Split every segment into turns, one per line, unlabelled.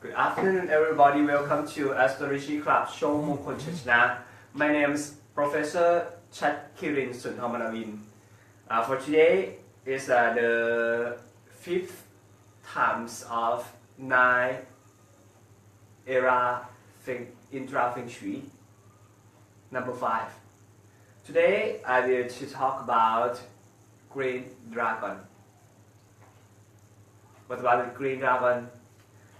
Good afternoon, everybody. Welcome to Astrology Club Show Mongkol Chachna. My name is Professor Chatkirin Sunhamanawin. For today is the fifth times of 9 era Indra Feng Shui, number 5. Today I will to talk about green dragon. What about the green dragon?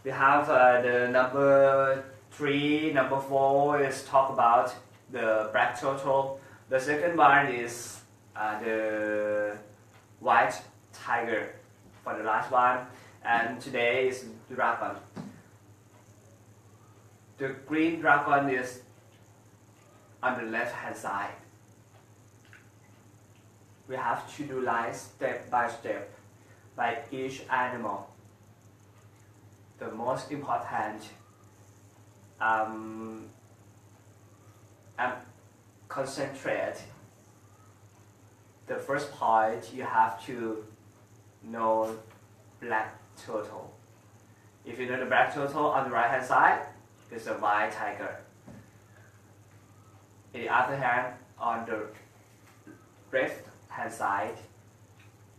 We have the number 3, number 4 is talk about the black turtle. The second one is the white tiger for the last one. And today is dragon. The green dragon is on the left hand side. We have to do like step by step by each animal. The most important concentrate. The first point you have to know black turtle. If you know the black turtle on the right hand side, it's a white tiger. On the other hand, on the left hand side,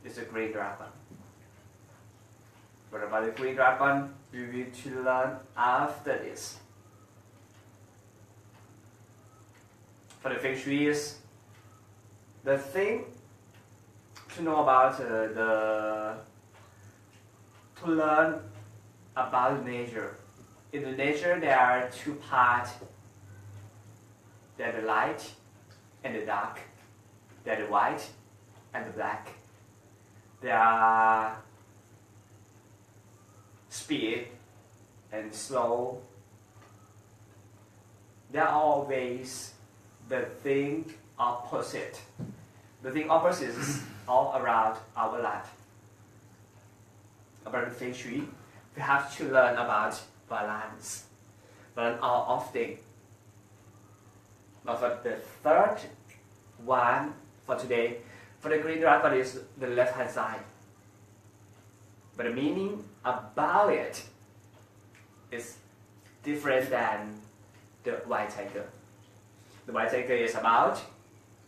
is a green dragon. What about the green dragon? We will to learn after this. For the Feng Shui is the thing to know about to learn about nature. In the nature there are two parts. There are the light and the dark. There are the white and the black. There are speed and slow. They are always the thing opposite. The thing opposite is all around our life. About the Feng Shui, we have to learn about balance. Balance all of things. But for the third one for today, for the green dragon is the left hand side. But the meaning about it is different than the white tiger. The white tiger is about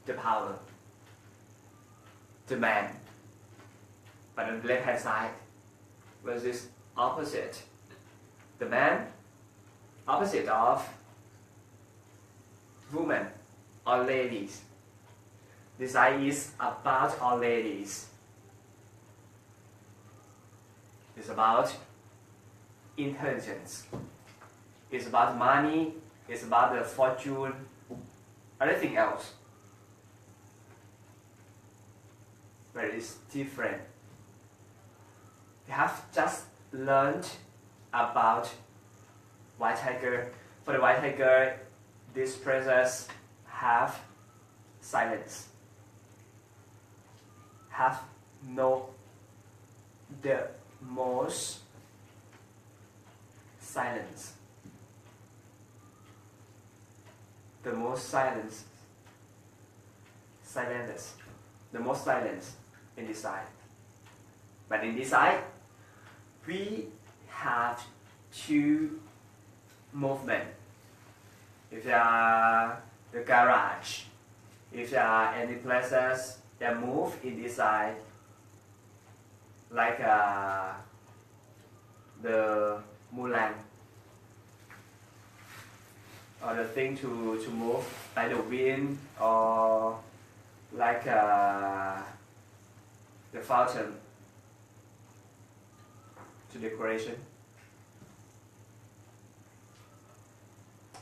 the power, the man. But on the left hand side was this opposite. The man, opposite of woman or ladies. This side is about all ladies. It's about intelligence. It's about money. It's about the fortune. Everything else. But it's different. We have just learned about white tiger. For the white tiger, this princess have silence. Have no the most silence. The most silence. The most silence in this side. But in this side, we have two movements. If there are the garage, if there are any places that move in this side, like the Mulan, or the thing to move by the wind, or like the fountain to decoration,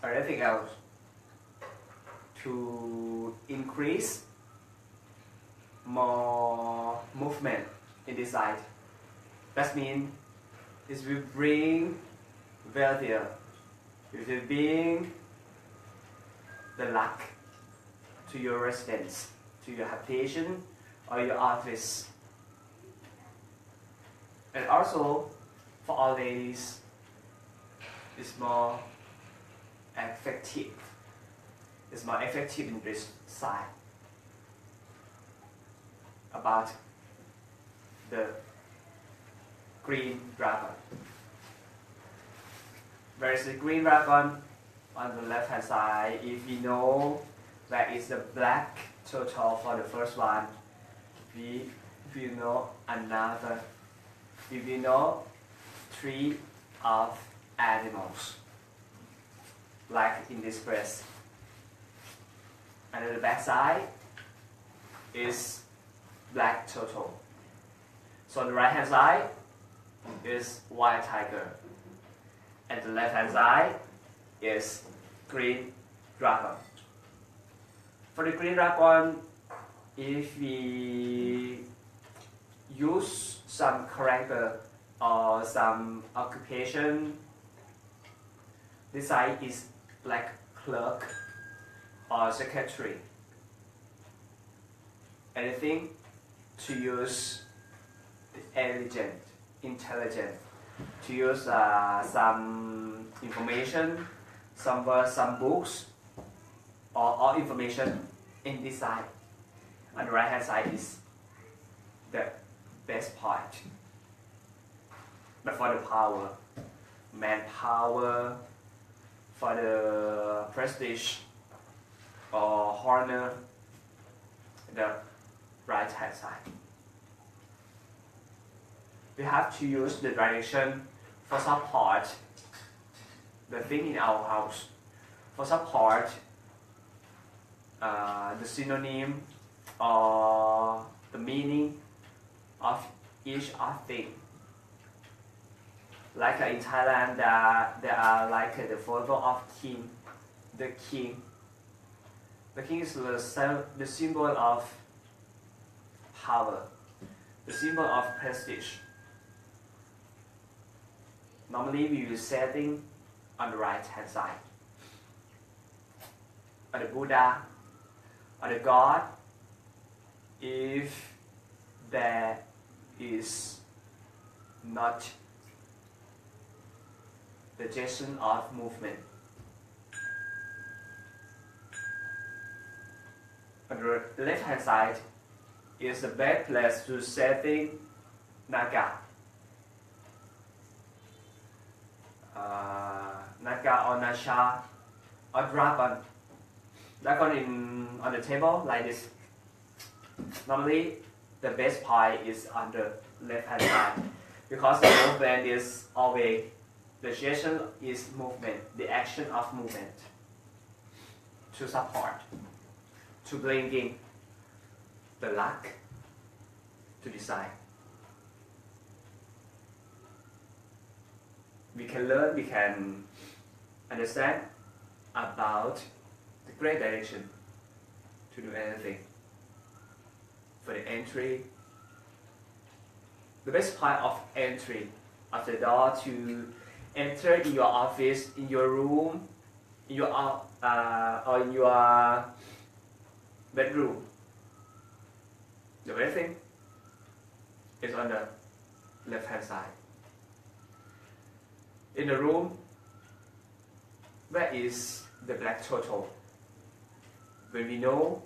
or anything else to increase more movement in this side. That means it will bring wealthier. It will bring the luck to your residence, to your habitation or your office. And also for all ladies, it's more effective. It's more effective in this side. About the green dragon. where is the green dragon? On the left hand side. If we know where is the black turtle for the first one, we know another. If we know three of animals, like in this breast. And on the back side is black turtle. So on the right hand side is white tiger. And the left hand side is green dragon. For the green dragon, if we use some character or some occupation, this side is like clerk or secretary. Anything to use elegant, intelligent, to use some information, some words, some books, or all information in this side. On the right hand side is the best part. But for the power, manpower, for the prestige or honor, the right hand side. We have to use the direction for support the thing in our house. For support, the synonym or the meaning of each thing. Like in Thailand, there are like the photo of king, the king. The king is the symbol of power, the symbol of prestige. Normally we will setting on the right hand side. On the Buddha, on the God, if there is not the gesture of movement. On the left hand side is the best place to setting Naga. Naga or Nasha or dragon. Dragon on the table like this. Normally the best part is on the left hand side because the movement is always, the gesture is movement, the action of movement to support, to bringing the luck to decide. We can learn, we can understand about the great direction to do anything. For the entry, the best part of entry of the door to enter in your office, in your room, in your or in your bedroom. The best thing is on the left hand side. In the room, where is the black turtle? When we know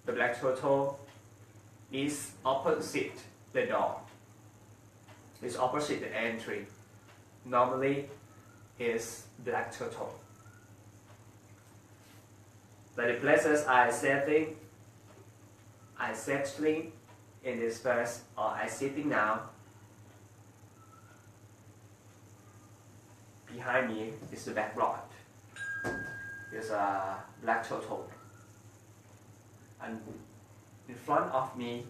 the black turtle is opposite the door, is opposite the entry, normally is black turtle. But the places I settling in this verse, or I sitting now, behind me is the background. There's a black turtle. And in front of me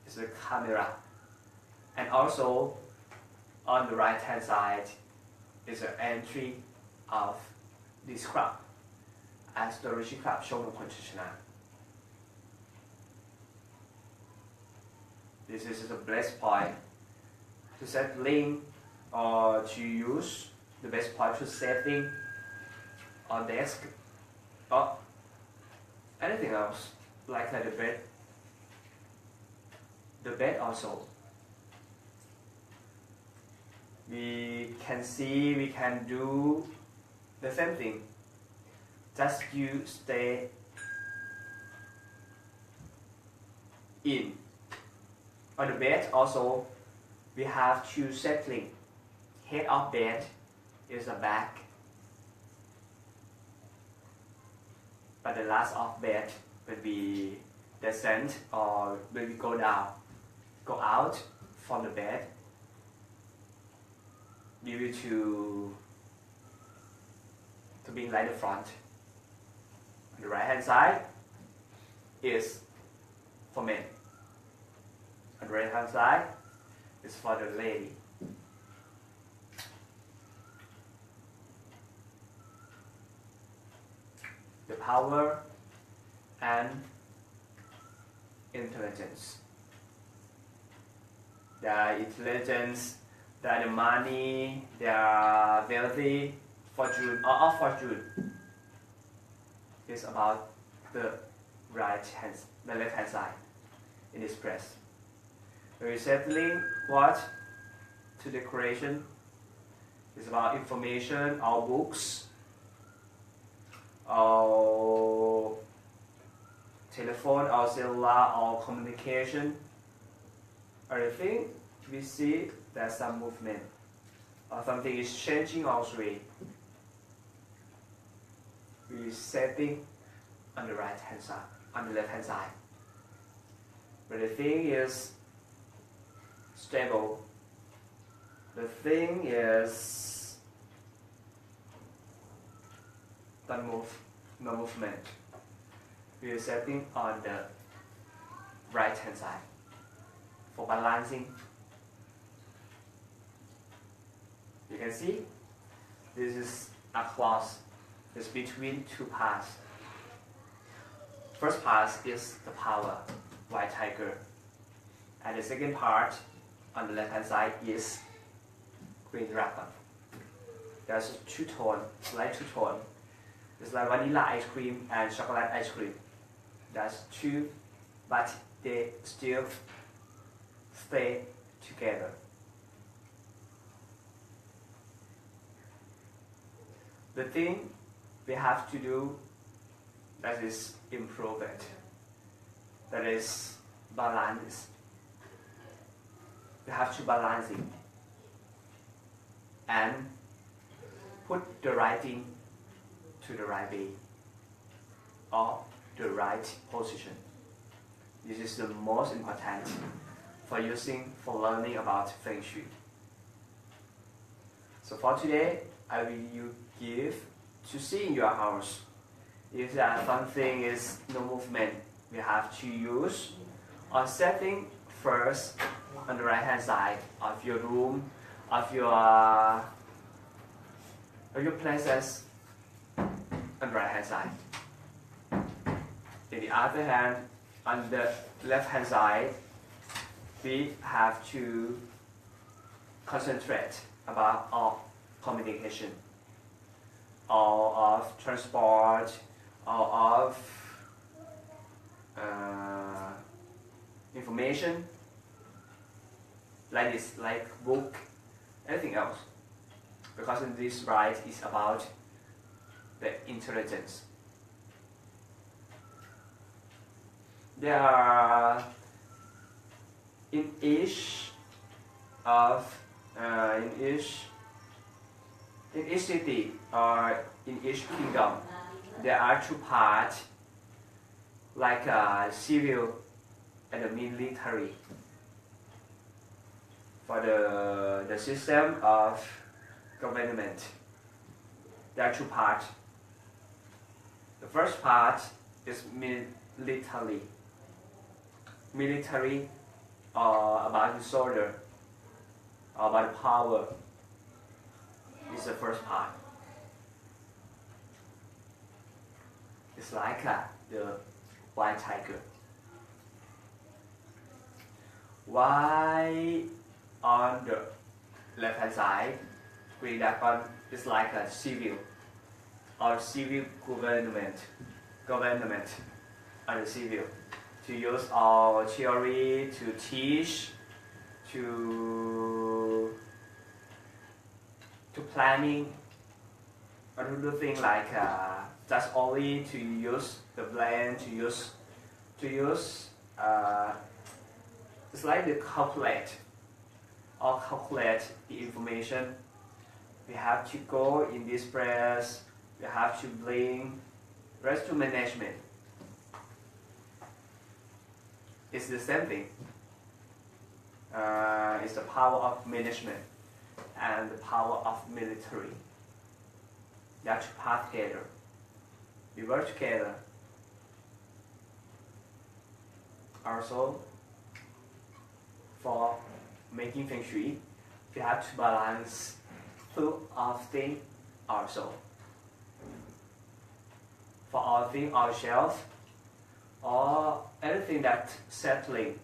is the camera. And also on the right hand side is the entry of this club as the Rishi Club Show Chana. This is the best point to settling or to use the best point to setting on desk or anything else like the bed. The bed also. We can see, we can do the same thing. Just you stay in. On the bed also, we have two settling. Head of bed is a back, but the last of bed will be descent or when we go down, go out from the bed, due to being like the front. On the right hand side is for men. On the right hand side is for the lady. The power and intelligence. They are intelligence, they are the money, they are wealthy, fortune, or all fortune is about the right hand, the left hand side in this press. Resettling what to decoration is about information, our books, our telephone, our cellular, our communication. Everything we see there's some movement or something is changing our way. We setting on the right hand side, on the left hand side. But the thing is stable. The thing is don't move, no movement. We are setting on the right hand side for balancing. You can see this is a clause. It's between two parts. First part is the power, white tiger, and the second part on the left hand side is green dragon. There's two tone, slight two tone. It's like vanilla ice cream and chocolate ice cream. That's two, but they still stay together. The thing we have to do that is improve it. That is balance. We have to balance it and put the right thing to the right way or the right position. This is the most important for learning about Feng Shui. So for today, I will give to see in your house. If there something is no movement, we have to use or setting first on the right hand side of your room, of your places on the right hand side. In the other hand, on the left hand side, we have to concentrate about our communication, or of transport, or of information, like this, like book, anything else. Because in this right is about the intelligence. There are in each city or in each kingdom, there are two parts, like civil and the military. For the system of government, there are two parts. The first part is military. Military about the soldier, about the power, is the first part. It's like the white tiger. Why on the left hand side, green dragon is like a civil or civil government on the civil, to use our theory to teach, to planning, or to do things like just only to use the plan, to use it's like the calculate the information we have to go in this place, we have to bring rest to management. It's the same thing. It's the power of management and the power of military. They have to pass together. We work together. Also, for making Feng Shui, we have to balance two of things also. For our thing, ourselves, or anything that settling.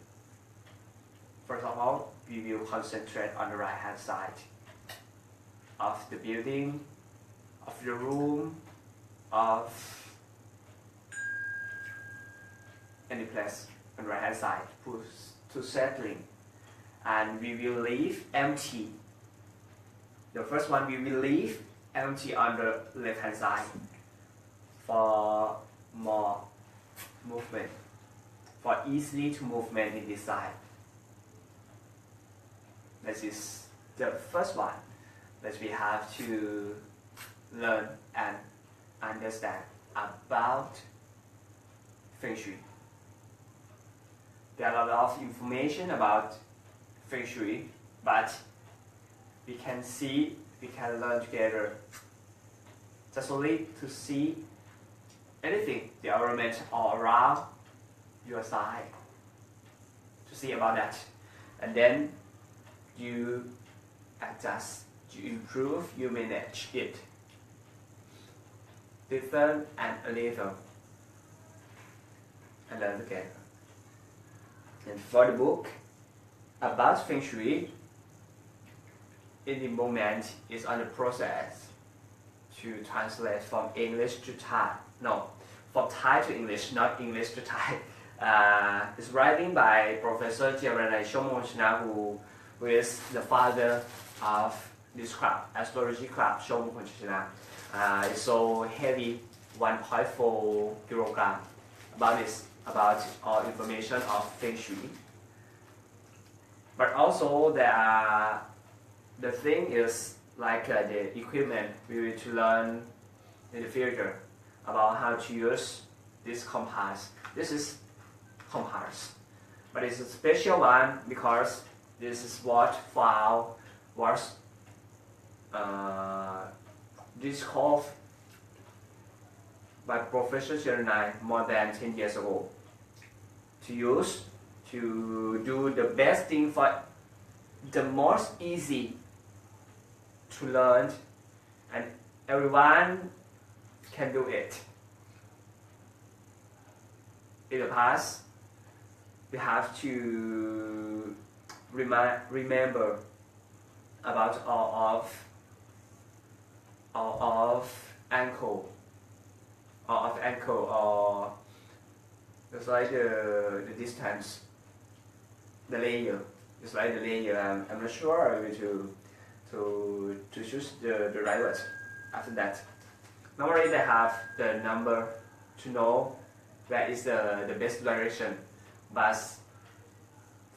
First of all, we will concentrate on the right hand side of the building, of the room, of any place on the right hand side to settling, and we will leave empty. The first one we will leave empty on the left hand side for more movement, for easily to movement in this side. This is the first one that we have to learn and understand about Feng Shui. There are a lot of information about Feng Shui, but we can see, we can learn together. Just only to see anything, the environment all around your side, to see about that, and then you adjust, you improve, you manage it. Listen and a little, and learn together. And for the book about Feng Shui, in the moment is on the process to translate from English to Thai. No, from Thai to English, not English to Thai. It's writing by Professor China, who is the father of this club, astrology club, China. It's so heavy, 1.4 kilogram. About this, about all information of Feng Shui. But also the thing is like the equipment we will to learn in the future about how to use this compass. This is compass, but it's a special one because this is what was discovered by Professor Chernai more than 10 years ago to use to do the best thing for the most easy to learn, and everyone can do it. In the past, we have to remember about all of ankle, or it's like the distance, the layer. It's like the layer. I'm not sure to choose the right word after that. Normally they have the number to know where is the best direction, but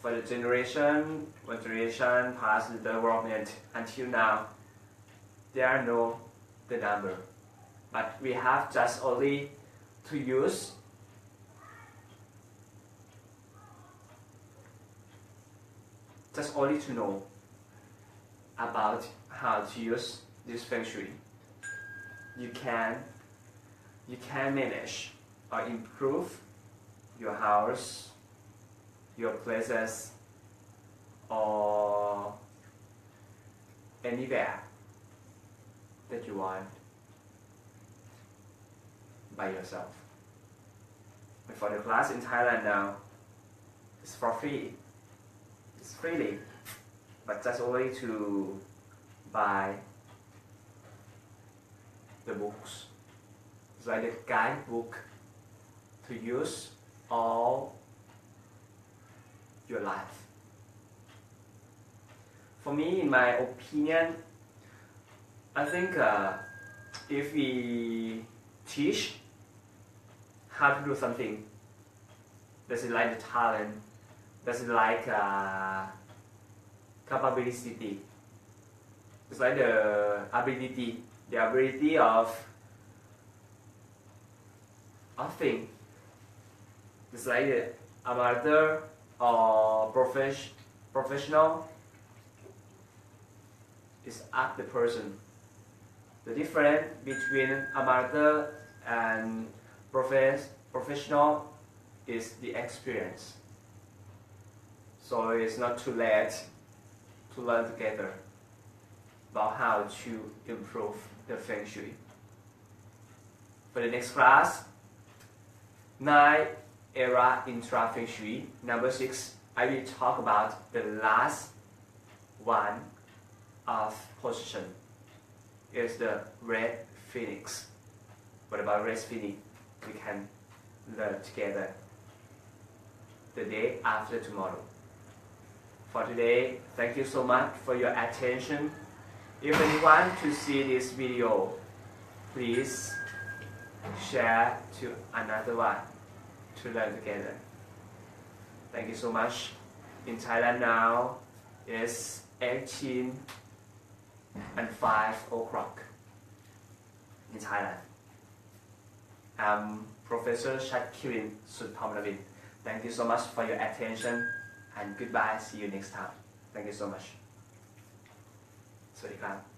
for the generation, one generation past the development until now, there are no the number, but we have just only to use just only to know about how to use this Feng Shui. You can manage or improve your house, your places, or anywhere that you want by yourself. And for the class in Thailand now, it's for free. It's freely, but just only to buy the books. It's like a guidebook to use all your life. For me, in my opinion, I think if we teach how to do something, that's like the talent, that's like capability, It's like the ability of thing. It's like the amateur or professional. It's up the person. The difference between amateur and professional is the experience. So it's not too late to learn together about how to improve the Feng Shui. For the next class, 9 era intra Feng Shui, number 6, I will talk about the last one of position. Is the red phoenix. What about red phoenix? We can learn together the day after tomorrow. For today, thank you so much for your attention. If you want to see this video, please share to another one to learn together. Thank you so much. In Thailand now, it's 18 and 5 o'clock in Thailand. I'm Professor Chatkirin Suthamravin. Thank you so much for your attention and goodbye. See you next time. Thank you so much. สวัสดีครับ